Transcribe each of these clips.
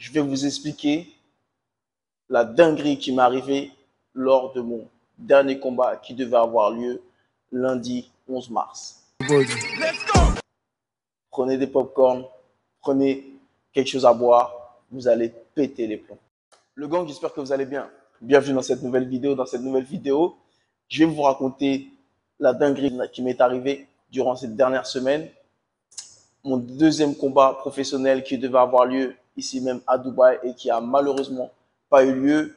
je vais vous expliquer la dinguerie qui m'est arrivée lors de mon dernier combat qui devait avoir lieu lundi 11 mars. Prenez des pop-corn, prenez quelque chose à boire, vous allez péter les plombs. Le gang, j'espère que vous allez bien. Bienvenue dans cette nouvelle vidéo. Dans cette nouvelle vidéo, je vais vous raconter la dinguerie qui m'est arrivée durant cette dernière semaine. Mon deuxième combat professionnel qui devait avoir lieu ici même à Dubaï et qui a malheureusement pas eu lieu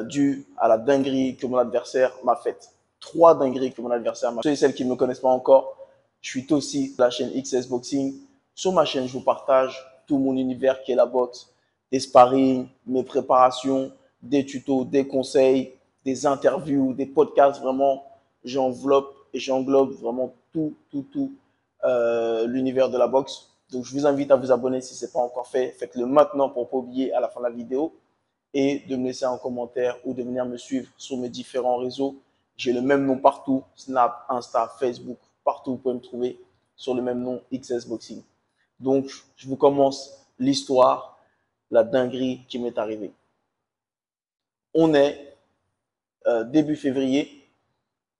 dû à la dinguerie que mon adversaire m'a faite. 3 dingueries que mon adversaire m'a faites. Ceux et celles qui ne me connaissent pas encore, je suis aussi de la chaîne XS Boxing. Sur ma chaîne, je vous partage tout mon univers qui est la boxe, des sparring, mes préparations, des tutos, des conseils, des interviews, des podcasts. Vraiment, j'enveloppe et j'englobe vraiment tout l'univers de la boxe. Donc, je vous invite à vous abonner si ce n'est pas encore fait. Faites-le maintenant pour ne pas oublier à la fin de la vidéo et de me laisser un commentaire ou de venir me suivre sur mes différents réseaux. J'ai le même nom partout, Snap, Insta, Facebook, partout vous pouvez me trouver sur le même nom, XS Boxing. Donc, je vous commence l'histoire, la dinguerie qui m'est arrivée. On est début février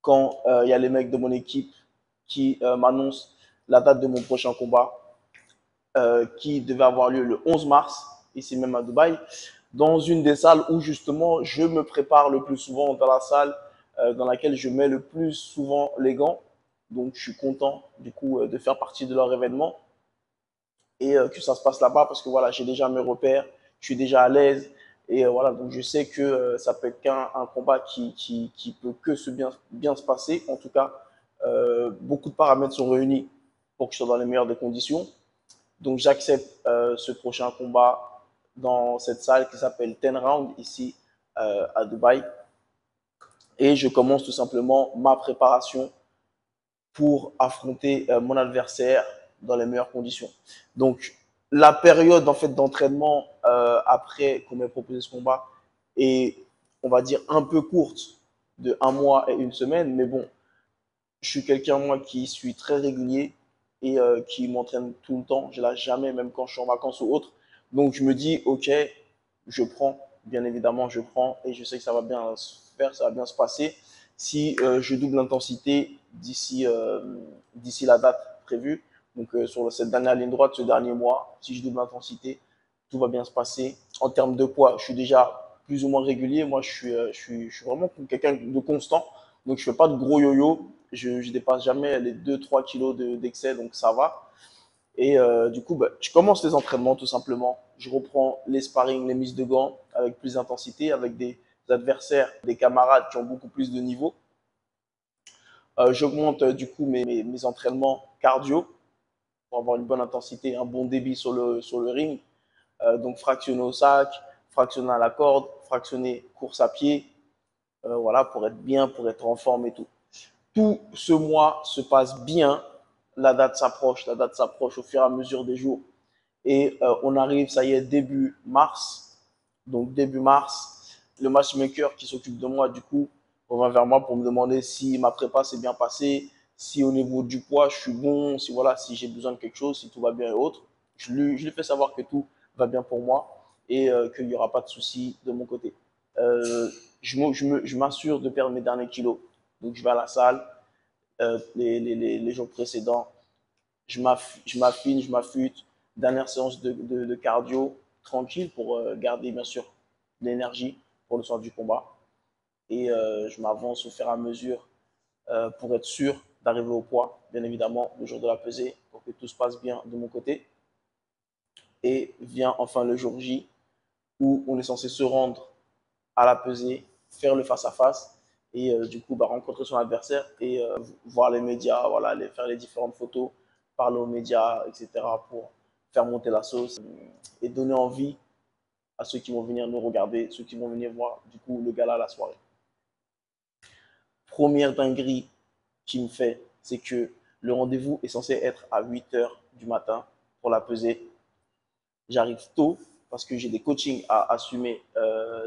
quand il y a les mecs de mon équipe qui m'annoncent la date de mon prochain combat qui devait avoir lieu le 11 mars, ici même à Dubaï, dans une des salles où justement je me prépare le plus souvent, dans la salle dans laquelle je mets le plus souvent les gants. Donc je suis content du coup de faire partie de leur événement et que ça se passe là-bas parce que voilà, j'ai déjà mes repères, je suis déjà à l'aise et voilà, donc je sais que ça peut être un combat qui peut que bien se passer. En tout cas, beaucoup de paramètres sont réunis pour que je sois dans les meilleures des conditions. Donc j'accepte ce prochain combat dans cette salle qui s'appelle 10 Round ici à Dubaï. Et je commence tout simplement ma préparation pour affronter mon adversaire dans les meilleures conditions. Donc la période en fait d'entraînement après qu'on m'ait proposé ce combat est, on va dire, un peu courte, de 1 mois et 1 semaine. Mais bon, je suis quelqu'un, moi, qui suis très régulier et qui m'entraîne tout le temps. Je ne lâche jamais, même quand je suis en vacances ou autre. Donc, je me dis, OK, je prends. Bien évidemment, je prends et je sais que ça va bien se faire, ça va bien se passer. Si je double l'intensité d'ici la date prévue, donc sur cette dernière ligne droite, ce dernier mois, si je double l'intensité, tout va bien se passer. En termes de poids, je suis déjà plus ou moins régulier. Moi, je suis vraiment quelqu'un de constant. Donc, je ne fais pas de gros yo-yo. Je ne dépasse jamais les 2-3 kilos d'excès, donc ça va. Et du coup, je commence les entraînements tout simplement. Je reprends les sparring, les mises de gants avec plus d'intensité, avec des adversaires, des camarades qui ont beaucoup plus de niveau. J'augmente du coup mes entraînements cardio pour avoir une bonne intensité, un bon débit sur le ring. Donc fractionner au sac, fractionner à la corde, fractionner course à pied, voilà, pour être bien, pour être en forme et tout. Tout ce mois se passe bien. La date s'approche au fur et à mesure des jours. Et on arrive, ça y est, début mars. Donc début mars, le matchmaker qui s'occupe de moi, du coup, revient vers moi pour me demander si ma prépa s'est bien passée, si au niveau du poids, je suis bon, si voilà, si j'ai besoin de quelque chose, si tout va bien et autres. Je lui fais savoir que tout va bien pour moi et qu'il n'y aura pas de souci de mon côté. Je m'assure de perdre mes derniers kilos. Donc je vais à la salle les jours précédents. Je m'affine, je m'affûte. Dernière séance de cardio, tranquille pour garder bien sûr l'énergie pour le soir du combat. Et je m'avance au fur et à mesure pour être sûr d'arriver au poids, bien évidemment, le jour de la pesée, pour que tout se passe bien de mon côté. Et vient enfin le jour J où on est censé se rendre à la pesée, faire le face-à-face et du coup rencontrer son adversaire et voir les médias, voilà, faire les différentes photos, parler aux médias, etc. pour faire monter la sauce et donner envie à ceux qui vont venir nous regarder, ceux qui vont venir voir du coup le gala la soirée. Première dinguerie qui me fait, c'est que le rendez-vous est censé être à 8 h du matin pour la pesée. J'arrive tôt parce que j'ai des coachings à assumer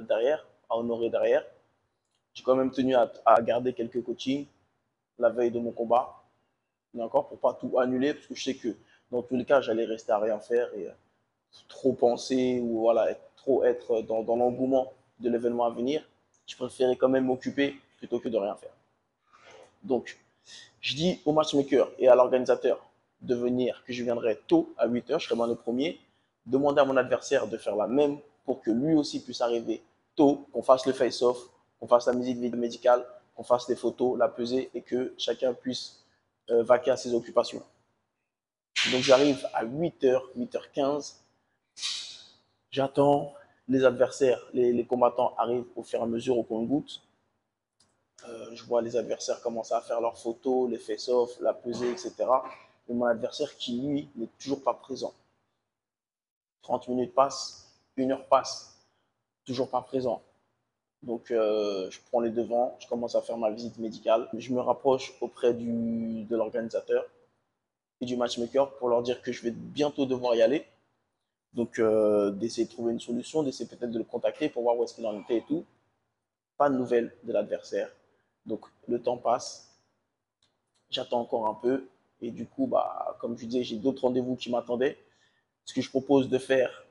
derrière, à honorer derrière. J'ai quand même tenu à garder quelques coachings la veille de mon combat, d'accord, pour pas tout annuler, parce que je sais que dans tous les cas, j'allais rester à rien faire et trop penser ou voilà, trop être dans l'engouement de l'événement à venir. Je préférais quand même m'occuper plutôt que de rien faire. Donc, je dis au matchmaker et à l'organisateur de venir, que je viendrai tôt à 8 h, je serai moi le premier. Demander à mon adversaire de faire la même pour que lui aussi puisse arriver tôt, qu'on fasse le face-off, qu'on fasse la visite médicale, qu'on fasse les photos, la pesée et que chacun puisse vaquer à ses occupations. Donc j'arrive à 8 h, 8 h 15. J'attends, les adversaires, les combattants arrivent au fur et à mesure au compte-gouttes. Je vois les adversaires commencer à faire leurs photos, les face-off, la pesée, etc. Et mon adversaire qui, lui, n'est toujours pas présent. 30 minutes passent, 1 heure passe, toujours pas présent. Donc, je prends les devants, je commence à faire ma visite médicale. Je me rapproche auprès de l'organisateur et du matchmaker pour leur dire que je vais bientôt devoir y aller. Donc, d'essayer de trouver une solution, d'essayer peut-être de le contacter pour voir où est-ce qu'il en était et tout. Pas de nouvelles de l'adversaire. Donc, le temps passe. J'attends encore un peu. Et du coup, bah, comme je disais, j'ai d'autres rendez-vous qui m'attendaient. Ce que je propose de faire,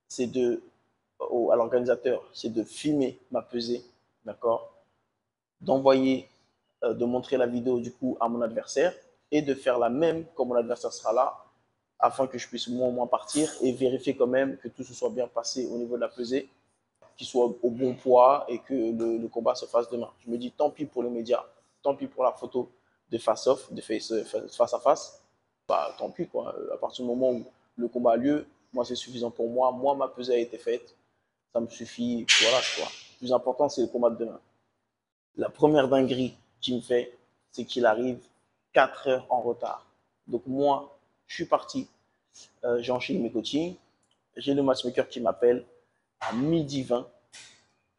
c'est à l'organisateur, c'est de filmer ma pesée, d'accord, d'envoyer, de montrer la vidéo du coup à mon adversaire et de faire la même quand mon adversaire sera là, afin que je puisse moi au moins partir et vérifier quand même que tout se soit bien passé au niveau de la pesée, qu'il soit au bon poids et que le combat se fasse demain. Je me dis tant pis pour les médias, tant pis pour la photo de face-off, de face à face, bah tant pis quoi. À partir du moment où le combat a lieu, moi c'est suffisant pour moi. Moi, ma pesée a été faite, ça me suffit. Voilà quoi. Le plus important, c'est le combat de demain. La première dinguerie qu'il me fait, c'est qu'il arrive 4 heures en retard. Donc moi, je suis parti, j'ai enchaîné mes coachings, j'ai le matchmaker qui m'appelle à 12h20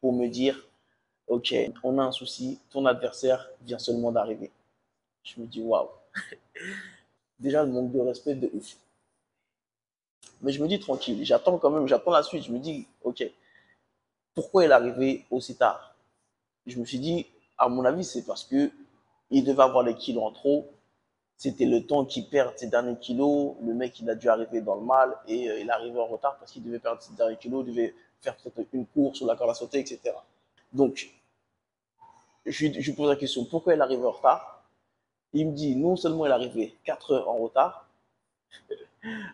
pour me dire, ok, on a un souci, ton adversaire vient seulement d'arriver. Je me dis, waouh. Déjà, le manque de respect de ouf. Mais je me dis tranquille, j'attends quand même, j'attends la suite. Je me dis, ok, pourquoi il est arrivé aussi tard? Je me suis dit, à mon avis, c'est parce que il devait avoir les kilos en trop. C'était le temps qu'il perd ses derniers kilos. Le mec, il a dû arriver dans le mal et il est arrivé en retard parce qu'il devait perdre ses derniers kilos, il devait faire peut-être une course sur la corde à sauter, etc. Donc, je lui pose la question, pourquoi il est arrivé en retard? Il me dit, non seulement il est arrivé 4 heures en retard,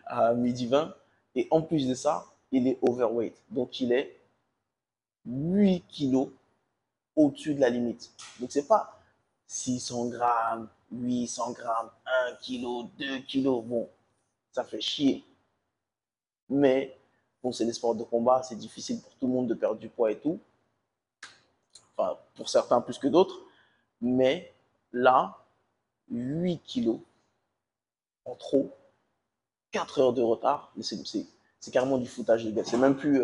à 12h20, et en plus de ça, il est overweight. Donc, il est 8 kilos au-dessus de la limite. Donc, c'est pas 600 grammes, 800 grammes, 1 kilo, 2 kilos. Bon, ça fait chier. Mais, bon, c'est des sports de combat, c'est difficile pour tout le monde de perdre du poids et tout. Enfin, pour certains plus que d'autres. Mais là, 8 kilos en trop, 4 heures de retard, c'est carrément du foutage de gueule. C'est même plus.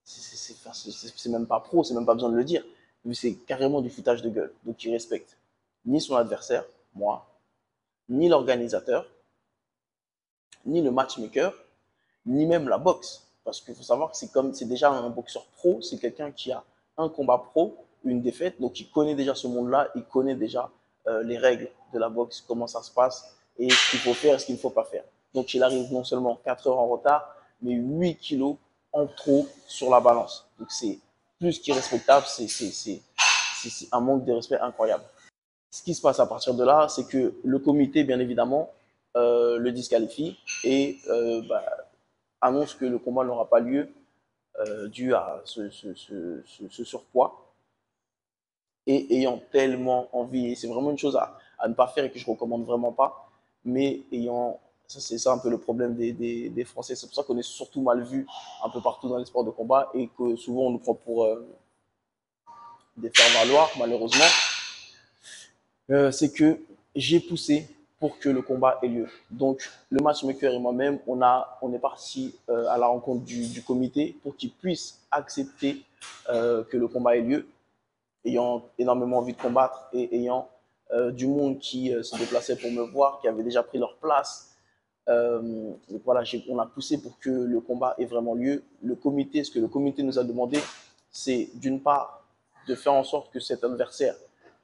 C'est même pas pro, c'est même pas besoin de le dire. Mais c'est carrément du foutage de gueule. Donc il respecte ni son adversaire, moi, ni l'organisateur, ni le matchmaker, ni même la boxe. Parce qu'il faut savoir que c'est déjà un boxeur pro, c'est quelqu'un qui a un combat pro, une défaite, donc il connaît déjà ce monde-là, il connaît déjà les règles de la boxe, comment ça se passe, et ce qu'il faut faire et ce qu'il ne faut pas faire. Donc il arrive non seulement 4 heures en retard, mais 8 kilos en trop sur la balance. Donc c'est plus qu'irrespectable, c'est un manque de respect incroyable. Ce qui se passe à partir de là, c'est que le comité, bien évidemment, le disqualifie et annonce que le combat n'aura pas lieu dû à ce surpoids. Et ayant tellement envie, et c'est vraiment une chose à ne pas faire et que je ne recommande vraiment pas, mais ayant, c'est ça un peu le problème des Français, c'est pour ça qu'on est surtout mal vu un peu partout dans les sports de combat et que souvent on nous prend pour des faire-valoir, malheureusement. C'est que j'ai poussé pour que le combat ait lieu. Donc, le matchmaker et moi-même, on est parti à la rencontre du comité pour qu'il puisse accepter que le combat ait lieu, ayant énormément envie de combattre et ayant du monde qui se déplaçait pour me voir, qui avait déjà pris leur place. Donc voilà, on a poussé pour que le combat ait vraiment lieu. Le comité, ce que le comité nous a demandé, c'est d'une part de faire en sorte que cet adversaire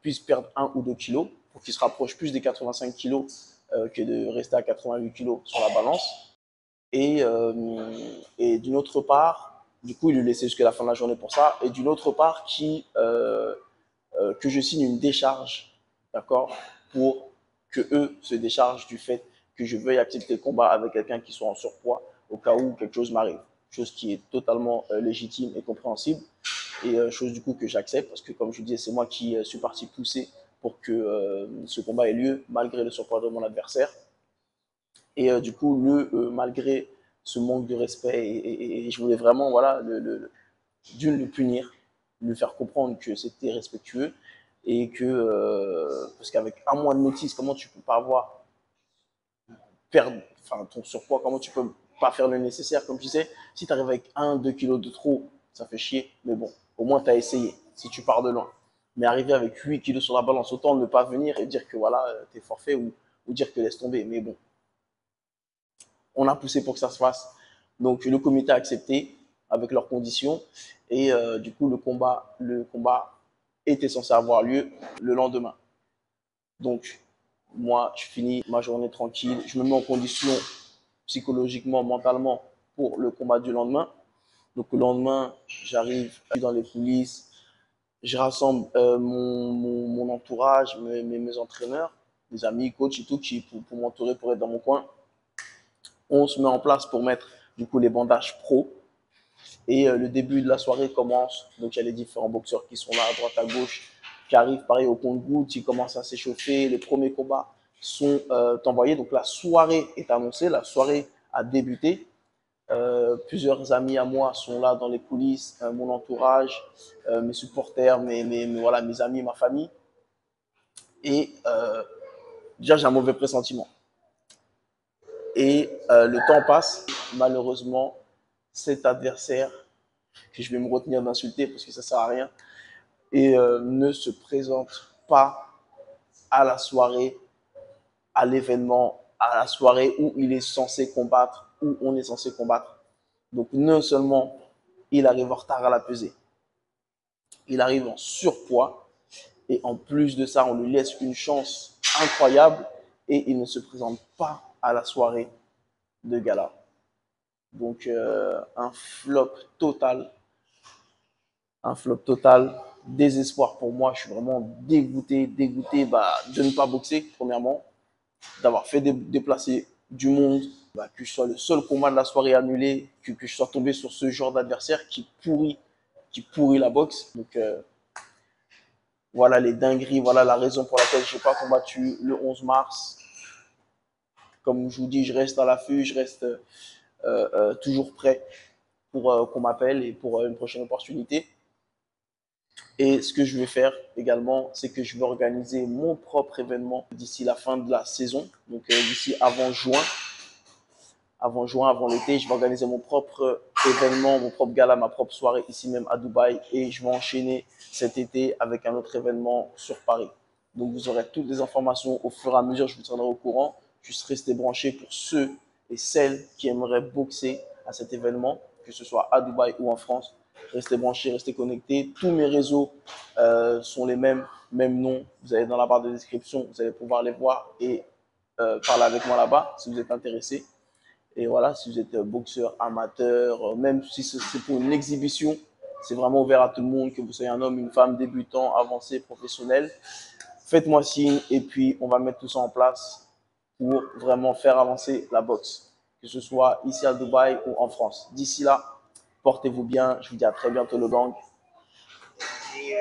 puisse perdre 1 ou 2 kilos pour qu'il se rapproche plus des 85 kilos que de rester à 88 kilos sur la balance. Et, et d'une autre part, du coup, il le laissait jusqu'à la fin de la journée pour ça. Et d'une autre part, que je signe une décharge, d'accord, pour que eux se déchargent du fait que je veuille accepter le combat avec quelqu'un qui soit en surpoids au cas où quelque chose m'arrive. Chose qui est totalement légitime et compréhensible. Et chose du coup que j'accepte parce que, comme je vous disais, c'est moi qui suis parti pousser pour que ce combat ait lieu malgré le surpoids de mon adversaire. Et du coup, malgré ce manque de respect, et je voulais vraiment, voilà, d'une, le punir, lui faire comprendre que c'était respectueux et que, parce qu'avec un mois de notice, comment tu peux pas avoir, perdre, enfin, ton surpoids, comment tu peux pas faire le nécessaire, comme je disais, si tu arrives avec 1, 2 kilos de trop, ça fait chier, mais bon, au moins tu as essayé, si tu pars de loin. Mais arriver avec 8 kilos sur la balance, autant ne pas venir et dire que voilà, tu es forfait ou dire que laisse tomber, mais bon, on a poussé pour que ça se fasse. Donc le comité a accepté avec leurs conditions et du coup le combat était censé avoir lieu le lendemain. Donc moi je finis ma journée tranquille, je me mets en condition psychologiquement, mentalement pour le combat du lendemain. Donc le lendemain, j'arrive dans les coulisses, je rassemble mon entourage, mes entraîneurs, mes amis, coachs et tout, pour m'entourer, pour être dans mon coin. On se met en place pour mettre du coup les bandages pro. Et le début de la soirée commence. Donc il y a les différents boxeurs qui sont là à droite, à gauche, qui arrivent pareil au compte-gouttes, ils commencent à s'échauffer. Les premiers combats sont envoyés. Donc la soirée est annoncée, la soirée a débuté. Plusieurs amis à moi sont là dans les coulisses, mon entourage, mes supporters, voilà, mes amis, ma famille. Et déjà, j'ai un mauvais pressentiment. Et le temps passe. Malheureusement, cet adversaire, que je vais me retenir d'insulter parce que ça ne sert à rien, et ne se présente pas à la soirée, à l'événement, à la soirée où il est censé combattre, où on est censé combattre. Donc non seulement il arrive en retard à la pesée, il arrive en surpoids, et en plus de ça, on lui laisse une chance incroyable et il ne se présente pas à la soirée de gala. Donc un flop total, désespoir pour moi. Je suis vraiment dégoûté de ne pas boxer, premièrement, d'avoir fait déplacer du monde, que je sois le seul combat de la soirée annulé, que je sois tombé sur ce genre d'adversaire qui pourrit la boxe. Donc voilà les dingueries, voilà la raison pour laquelle je n'ai pas combattu le 11 mars. Comme je vous dis, je reste à l'affût, je reste toujours prêt pour qu'on m'appelle et pour une prochaine opportunité. Et ce que je vais faire également, c'est que je vais organiser mon propre événement d'ici la fin de la saison, donc d'ici avant l'été, je vais organiser mon propre événement, mon propre gala, ma propre soirée ici même à Dubaï et je vais enchaîner cet été avec un autre événement sur Paris. Donc vous aurez toutes les informations au fur et à mesure, je vous tiendrai au courant. Juste restez branchés pour ceux et celles qui aimeraient boxer à cet événement, que ce soit à Dubaï ou en France. Restez branchés, restez connectés. Tous mes réseaux sont les mêmes, même nom. Vous allez dans la barre de description, vous allez pouvoir les voir et parler avec moi là-bas si vous êtes intéressé. Et voilà, si vous êtes boxeur, amateur, même si c'est pour une exhibition, c'est vraiment ouvert à tout le monde, que vous soyez un homme, une femme, débutant, avancé, professionnel. Faites-moi signe et puis on va mettre tout ça en place pour vraiment faire avancer la boxe, que ce soit ici à Dubaï ou en France. D'ici là, portez-vous bien. Je vous dis à très bientôt le gang. Et,